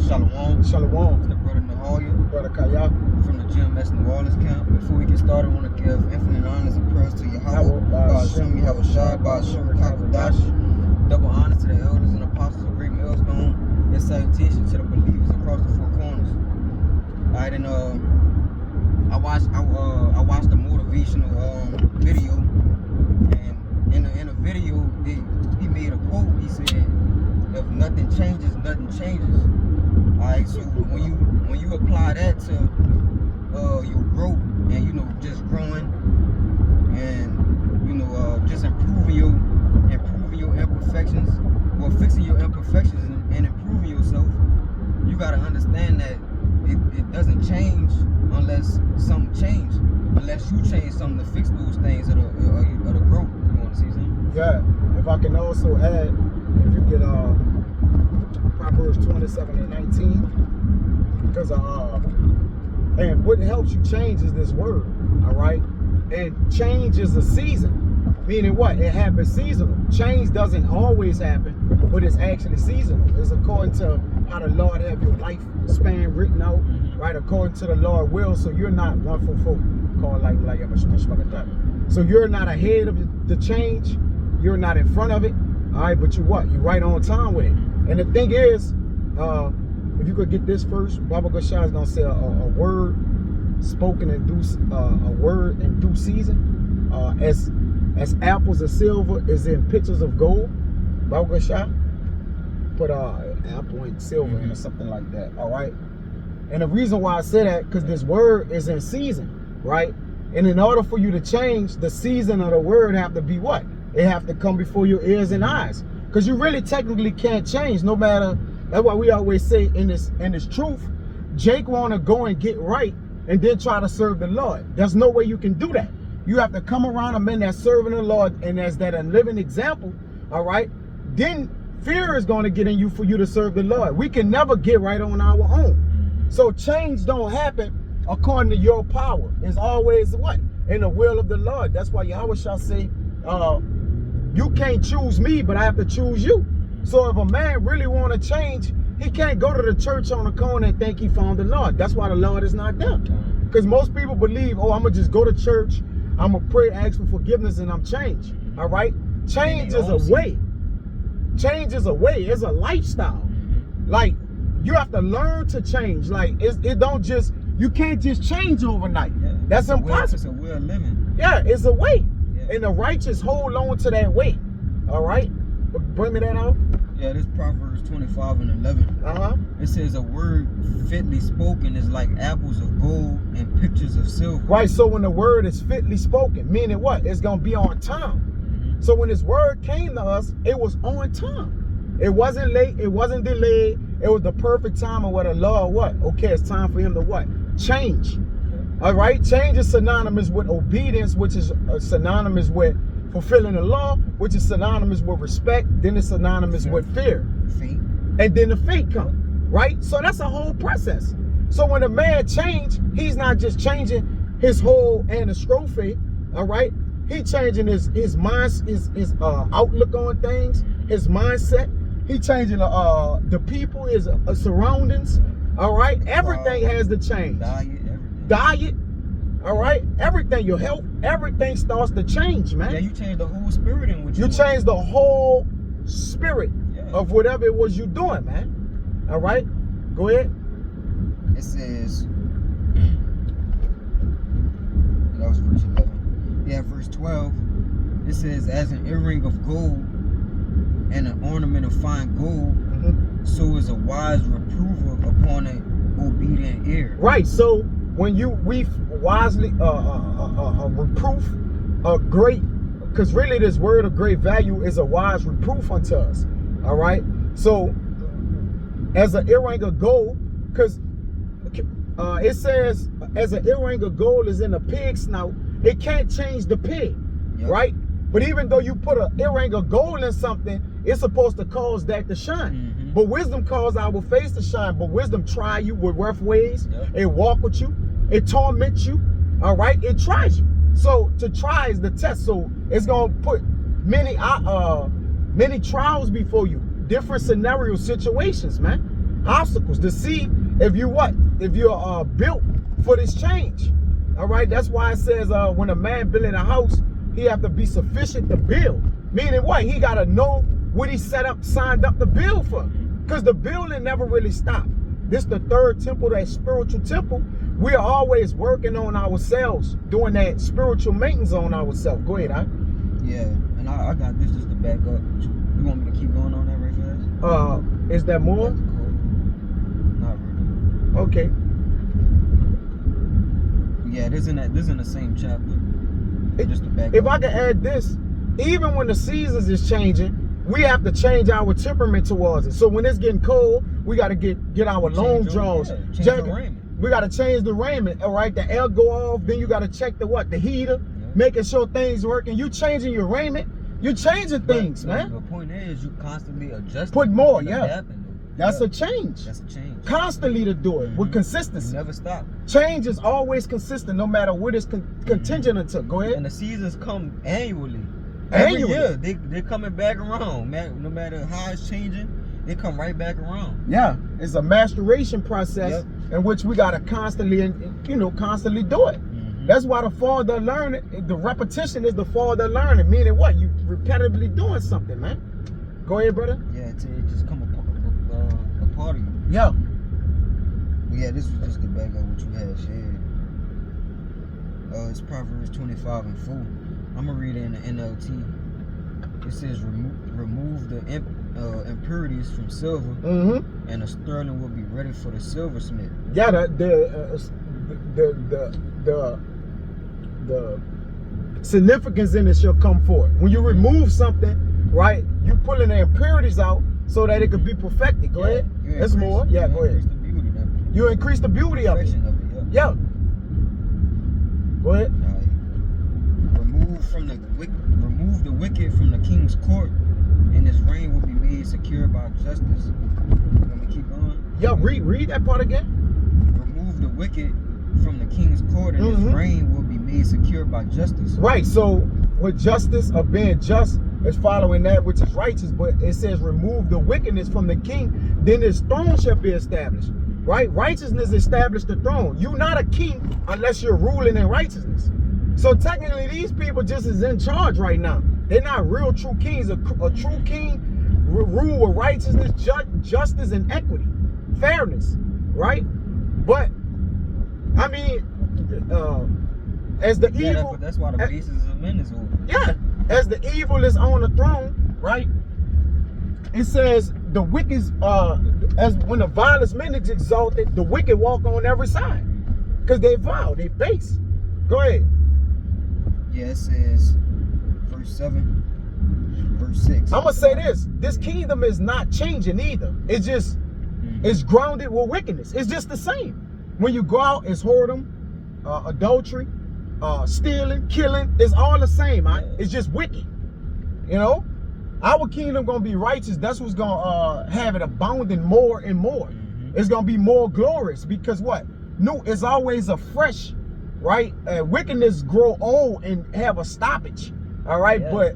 Shalom. Shalom. It's the brother Nahoya. Brother Kaya. From the GMS New Orleans camp. Before we get started, I want to give infinite honors and prayers to Yahweh, Ba'ashem, Yahushua, Ba'ashem, Kakadash. Double honors to the elders and apostles of Great Millstone. And salutation to the believers across the four corners. Alright, and I watched a motivational video, and in a video he made a quote. He said, "If nothing changes, nothing changes." Alright, so when you apply that to your growth and just growing and just improving your imperfections, or fixing your imperfections and improving yourself, you gotta understand that it doesn't change unless something changes. Unless you change something to fix those things of the growth. You want to see something? Yeah. If I can also add, if you get Proverbs 27 and 19, because and what helps you change is this word. All right, and change is a season. Meaning what? It happens seasonal. Change doesn't always happen, but it's actually seasonal. It's according to how the Lord have your life span written out, right? According to the Lord will. So you're not 144. So you're not ahead of the change. You're not in front of it. All right, but you're right on time with it. And the thing is, if you could get this first, Baba Gashai is gonna say a word spoken in due season. As apples of silver is in pitchers of gold. Baba Gashai put apple and silver in or something like that. All right. And the reason why I say that, because this word is in season, right? And in order for you to change, the season of the word have to be what? It have to come before your ears and eyes. Because you really technically can't change, no matter. That's why we always say in this truth, Jake want to go and get right and then try to serve the Lord. There's no way you can do that. You have to come around a man that's serving the Lord, and as that a living example, all right? Then fear is going to get in you for you to serve the Lord. We can never get right on our own. So change don't happen according to your power. It's always what? In the will of the Lord. That's why Yahweh shall say, you can't choose me, but I have to choose you. So if a man really want to change, he can't go to the church on the corner and think he found the Lord. That's why the Lord is not there. Because most people believe, oh, I'm going to just go to church, I'm going to pray, ask for forgiveness, and I'm changed. All right? Change is a way. Change is a way. It's a lifestyle. Like, you have to learn to change. Like, it don't just, you can't just change overnight. Yeah. That's impossible. It's a way of living. Yeah, it's a way. Yeah. And the righteous hold on to that way. All right? Bring me that out. Yeah, this Proverbs 25 and 11. It says a word fitly spoken is like apples of gold and pictures of silver. Right, so when the word is fitly spoken, meaning what? It's going to be on time. So when this word came to us, it was on time. It wasn't late. It wasn't delayed. It was the perfect time of what the Lord what? Okay, it's time for him to what? Change. All right, change is synonymous with obedience, which is synonymous with fulfilling the law, which is synonymous with respect. Then it's synonymous with fear. Faith. And then the faith comes, right? So that's a whole process. So when a man change, he's not just changing his whole anastrophe, all right? He changing his mind, his outlook on things, his mindset. He changing the people, his surroundings, all right? Everything has to change. Diet. All right, everything, your health, everything starts to change, man. Yeah, you change the whole spirit in what you change the whole spirit of whatever it was you doing, man. All right, go ahead. It says, that was verse 11. Yeah, verse 12. It says, as an earring of gold and an ornament of fine gold, so is a wise reprover upon an obedient ear. Right. So when we wisely reproof a great, because really this word of great value is a wise reproof unto us. All right. So as an earring of gold, because it says as an earring of gold is in a pig's snout, it can't change the pig, right? But even though you put an earring of gold in something, it's supposed to cause that to shine. But wisdom cause our face to shine. But wisdom try you with rough ways. It walk with you. It torments you. All right. It tries you. So to try is the test. So it's gonna put many trials before you, different scenario situations, man. obstacles to see if you what? If you're built for this change. All right, that's why it says when a man building a house, he have to be sufficient to build. Meaning what? He gotta know what he signed up to build for. Because the building never really stopped. This the third temple, that spiritual temple. We are always working on ourselves, doing that spiritual maintenance on ourselves. Go ahead, huh? Yeah, and I got this just to back up. You want me to keep going on that right fast? Is there more? That's cool. Not really. Okay. Yeah, this in the same chapter. Just to back If up. I can add this, even when the seasons is changing, we have to change our temperament towards it. So when it's getting cold, we got to get our long draws. Change the raiment. We got to change the raiment, all right? The air go off, then you got to check the what? The heater, making sure things working. You changing your raiment, you changing things, man. The point is, you constantly adjust. Put more, yeah. That's a change. That's a change. Constantly to do it with consistency. You never stop. Change is always consistent, no matter what it's contingent until. Go ahead. And the seasons come annually. Annually. Every year, they're coming back around. No matter how it's changing, they come right back around. Yeah, it's a maturation process in which we gotta constantly, constantly do it. That's why the farther learning, the repetition is the farther learning. Meaning what? You repetitively doing something, man. Go ahead, brother. Yeah, it just come a part of you. Yeah. But yeah, this was just to back up what you had shared. It's Proverbs 25 and 4. I'm gonna read it in the NLT. It says, remove the impurities from silver, and a sterling will be ready for the silversmith. Yeah, the significance in it shall come forth. When you remove something, right, you pulling the impurities out so that it could be perfected. Go ahead. There's more. Yeah, go ahead. You increase the beauty of it. Yeah. Go ahead. Remove the wicked from the king's court, and his reign will be made secure by justice. Let me keep going. Yeah, read that part again. Remove the wicked from the king's court, and his reign will be made secure by justice. Right. So with justice or being just is following that which is righteous, but it says remove the wickedness from the king, then his throne shall be established. Right? Righteousness established the throne. You're not a king unless you're ruling in righteousness. So technically, these people just is in charge right now. They're not real true kings. A true king rule with righteousness, justice, and equity, fairness, right? But I mean, as the evil, that's why the basis of men is over. Yeah, as the evil is on the throne, right? It says the wicked, as when the vilest men is exalted, the wicked walk on every side, because they vile, they base. Go ahead. Yeah, it says verse 7, verse 6. I'm gonna say this kingdom is not changing either. It's just it's grounded with wickedness. It's just the same. When you go out, it's whoredom, adultery, stealing, killing. It's all the same. It's just wicked. You know, our kingdom gonna be righteous. That's what's gonna have it abounding more and more. It's gonna be more glorious because what? New is always a fresh. Right? Wickedness grow old and have a stoppage. All right, but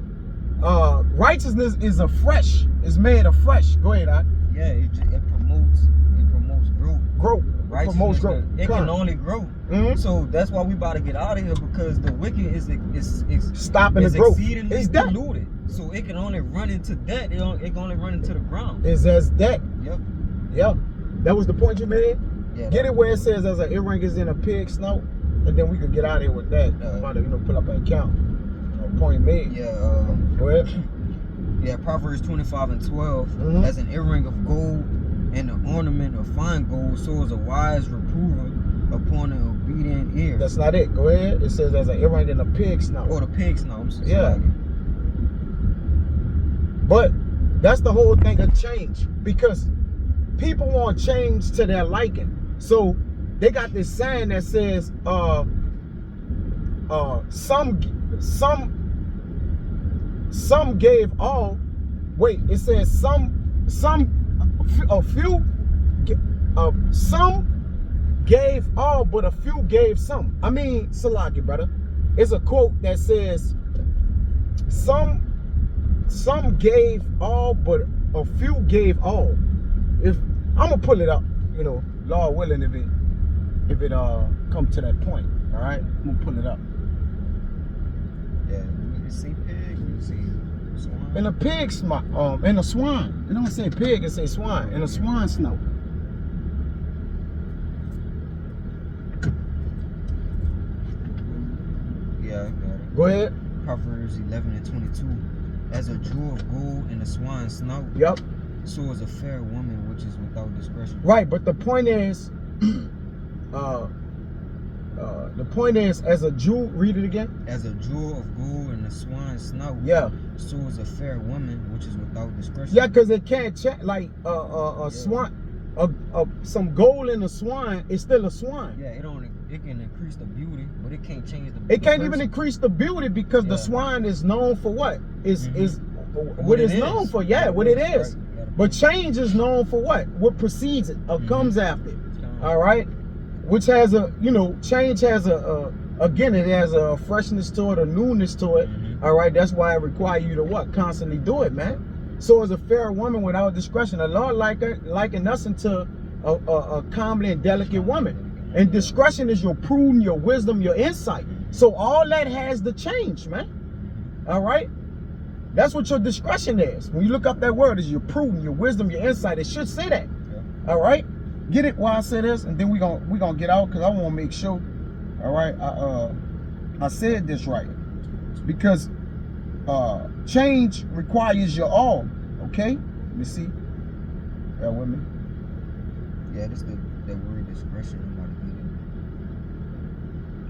righteousness is afresh. It's made afresh. Go ahead, Yeah, it promotes growth. Growth. Promotes growth. It can only grow. So that's why we about to get out of here, because the wicked is stopping the growth. It's polluted. So it can only run into debt. It can only run into the ground. It's as debt. Yep. That was the point you made. Yeah. Get it where it says as an earring is in a pig's snout. And then we could get out of here with that. About to, pull up an account. Point made. Yeah. Go ahead. Yeah, Proverbs 25 and 12. As an earring of gold and an ornament of fine gold, so is a wise reprover upon an obedient ear. That's not it. Go ahead. It says as an earring in a pig's snout. Oh, the pig's snout. Yeah. But that's the whole thing of change, because people want change to their liking. So they got this saying that says, some gave all. Wait, it says some gave all, but a few gave some. I mean, Salaki, brother. It's a quote that says, some gave all, but a few gave all. I'm gonna pull it up, you know, Lord willing, if it come to that point. All right, I'm gonna pull it up. Yeah, we can see pig, we can see swine. And a pig and a swan. It don't say pig, it say swan. And a swan snout. Yeah, I got it. Go ahead. Proverbs 11:22. As a jewel of gold in a swine's snout, Yep. so is a fair woman which is without discretion. Right, but the point is, as a jewel, read it again. As a jewel of gold in a swine's snout, Yeah. so is a fair woman which is without discretion. Yeah, because it can't check like swan, some gold in a swan is still a swan. Yeah, it can increase the beauty, but it can't change the. It can't even increase the beauty because the swan is known for what? Is what it's known for? Yeah, what it is. Right. But change is known for what? What precedes it or comes after it. All right, which has a change has again it has a freshness to it, a newness to it. All right, that's why it requires you to what? Constantly do it, man. So as a fair woman without discretion, the Lord likened us into a calmly and delicate woman. And discretion is your prudence, your wisdom, your insight. So all that has to change, man. All right? That's what your discretion is. When you look up that word, is your prudence, your wisdom, your insight. It should say that. Yeah. All right? Get it while I say this, and then we gonna get out because I want to make sure. All right? I said this right. Because change requires your all. Okay? Let me see. Bear with me. Yeah, this the word discretion.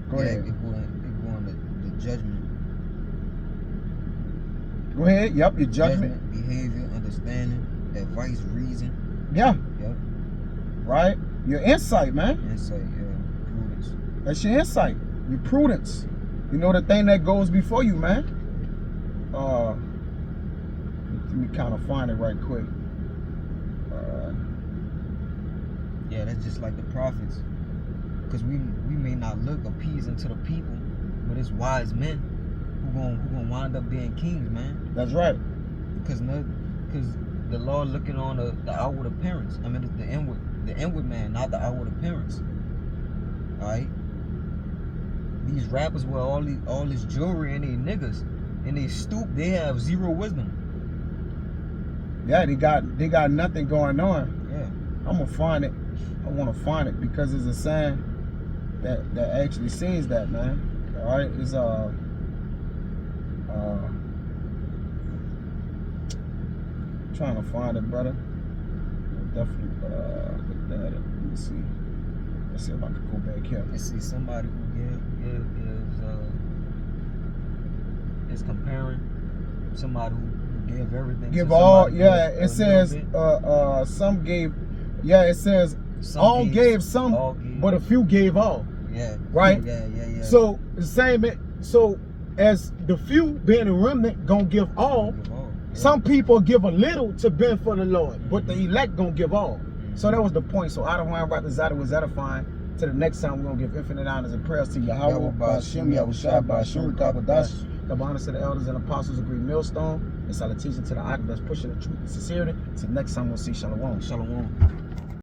Go ahead. It go on the judgment. Go ahead. Yep, your judgment. Behavior, understanding, advice, reason. Yeah. Yep. Right? Your insight, man. Insight, yeah. Prudence. That's your insight. Your prudence. You know the thing that goes before you, man. Let me kind of find it right quick. Yeah, that's just like the prophets. Because we may not look appeasing to the people, but it's wise men who gonna wind up being kings, man. That's right. Because the Lord looking on the outward appearance. I mean, it's the inward man, not the outward appearance. All right. These rappers wear all this jewelry and they niggas, and they stoop. They have zero wisdom. Yeah, they got nothing going on. Yeah. I'm gonna find it. I want to find it because it's a sign that actually says that, man. All right, it's trying to find it, brother. Definitely look that up. Let me see. Let's see if I can go back here. Let's see somebody who is comparing somebody who gave everything. Give all, yeah. It says some gave. Yeah, it says all gave some, but a few gave all. Yeah. Right? Yeah. So the same. So as the few being a remnant gonna give all, some people give a little to bend for the Lord, but the elect gonna give all. So that was the point. So Adonai Rapazada was edifying. To the next time, we're gonna give infinite honors and prayers to Yahweh, Ba'ashem, Yahushua, Ba'ashur, Kabadash. Kabbalah to the elders and apostles of Great Millstone. And salutation to the Akh that's pushing the truth and sincerity. Till next time, we'll see Shalom. Shalom.